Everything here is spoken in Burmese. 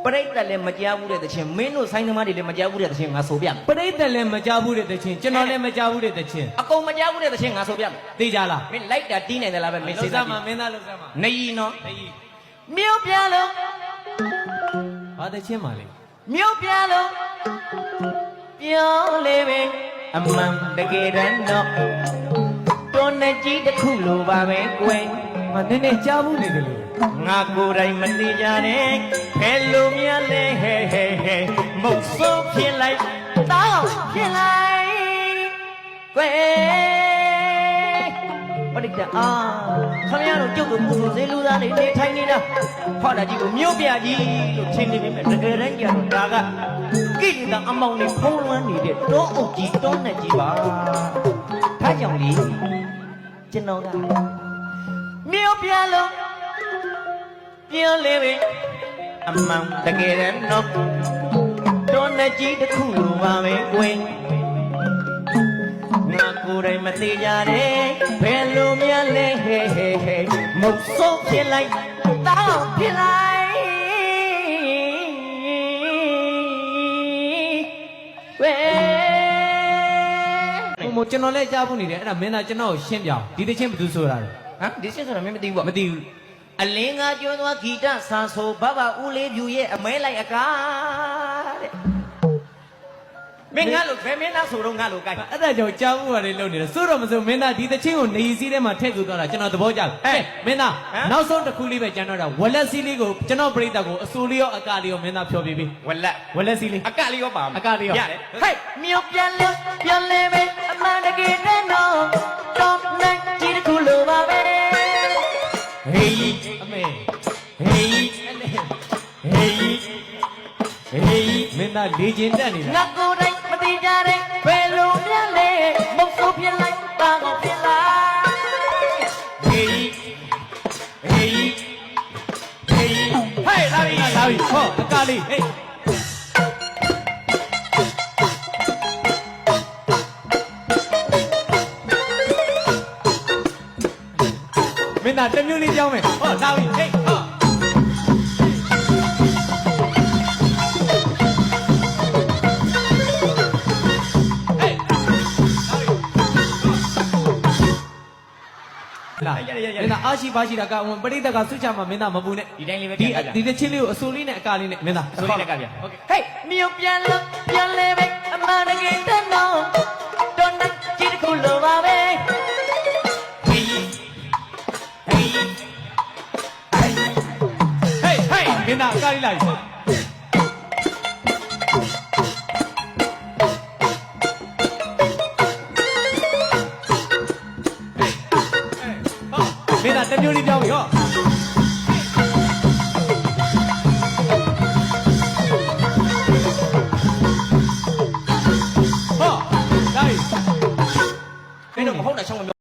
ပရိသတ်လည်းမကြားဘူးတဲ့တခြင်းမင်းတို့ဆိုင်သမားတွေလည်းမကြားဘူးတဲ့တခြင်းငါဆိုပြမယ် ပရိသတ်လည်းမကြားဘူးတဲ့တခြင်းကျွန်တော်လည်းမကြားဘူးတဲ့တခြင်း အကုန်မကြားဘူးတဲ့တခြင်းငါဆိုပြမယ် သိကြလား မင်းလိုက်တာတီးနိုင်တယ်လားပဲမင်း စေ စေ စ စား မှာမင်းသားလောက်စမ်းမှာ နေရီနော် အေး မြို့ပြလုံး ဘာတခြင်းပါလဲ မြို့ပြလုံးပြောလေပဲအမှန်တကယ်တမ်းတော့တွန်းနေကြီးတစ်ခုလိုပါပဲကွယ် မနည်းနည်းကြားဘူးနေတယ်လို့ ငါကိုယ်တိုင်မသိကြတဲ့ဘယ်လိုများလဲဟဲဟဲဟဲမုတ်ဆိုးဖြစ်လိုက်တောင်းဖြစ်လိုက်ကွယ်ပရိသတ်ခမရတို့ကျုပ်တို့မှုစေလူသားတွေနေထိုင်နေတာဟောတာကြီးကိုမြို့ပြကြီးလို့ထင်နေပေမဲ့တကယ်တမ်းကျတော့ဒါကကိလေသာအမောင်နဲ့ဖုံးလွှမ်းနေတဲ့တောအုပ်ကြီးတောနဲ့ကြီးပါထားကြောင့်လေကျွန်တော်ကမြို့ပြလုံးပြောလေပဲအမှန်တကယ်တမ်းတော့တွန်းနဲ့ကြီးတစ်ခုလိုပါပဲကွယ်ငါကိုယ်တိုင်မသေးကြတဲ့ဘယ်လိုများလဲဟဲဟဲဟဲမုတ်ဆိုးဖြစ်လိုက်တောင်းဖြစ်လိုက်ဝဲ ဟိုကျွန်တော်လည်းကြားဘူးနေတယ်အဲ့ဒါမင်းသားကျွန်တော်ကိုရှင်းပြအောင်ဒီတခြင်းဘယ်သူဆိုတာလဲ ဟမ်ဒီစစ်ဆိုတာမင်းမသိဘူး မ ပေါ့ သိဘူး အလင်းကကျွန်းသွားဂီတဆာဆိုဘဘဦးလေးဖြူရဲ့အမဲလိုက်အကားတဲ့မင်းငါလို့ဘယ်မင်းသားဆိုတော့ငါလို့ကြိုက် အဲ့ဒါကြောင့်ကြားဘူးရတယ်လုပ်နေတယ်စိုးတော့မစိုးမင်းသားဒီတခြင်းကိုနေစည်းထဲမှာထည့်သူသွားတာကျွန်တော်သဘောကျတယ်ဟဲ့မင်းသားနောက်ဆုံးတစ်ခုလေးပဲကျန်တော့တာဝလက်စည်းလေးကိုကျွန်တော်ပြိတ္တာကိုအစိုးလေးရောအကလေးရောမင်းသားဖြောပြပေး ဝလက် ဝလက်စည်းလေး အကလေးရောပါမယ် အကလေးရော ရတယ်ဟဲ့မြို့ပြန်လို့ပြန်လဲပဲအမှန်တကယ်တမ်းတော့တော့နိုင်ဒီတစ်ခုလိုပါပဲဟေး အမေ ဟေးဟေးဟေး မင်းသားလေကျင်တက်နေတာ ငါကိုယ်တိုင်မသိကြတဲ့ဘယ်လိုများလဲမုတ်ဆိုးဖြစ်လိုက်တာကိုဖြစ်လိုက်ဟေးဟေးဟေးဟဲ့လာပြီ လာပြီဟောအကလေးဟေးမင်းသားတစ်မျိုးလေးကြောင်းမယ်ဟောလာပြီဟေးဟောလာမင်းသားအားရှိပါရှိတာကပရိသတ်ကစွတ်ချမှာမင်းသားမပူနဲ့ ဒီတိုင်းလေးပဲ ဒီတချင်းလေးကိုအစိုးလေးနဲ့အကလေးနဲ့မင်းသား ဆိုရတဲ့ကဗျာဟုတ်ကဲ့ဟေးမြို့ပြန်လို့ပြန်လဲပဲအမှန်တကယ်တမ်းတော့တော့နိုင်ဒီတစ်ခုလိုပါပဲဟေးဟေးဟေးဟေး မင်းသားအကလေးလာပြီမင်းသားတစ်မျိုးလေးပြောင်းပြီဟော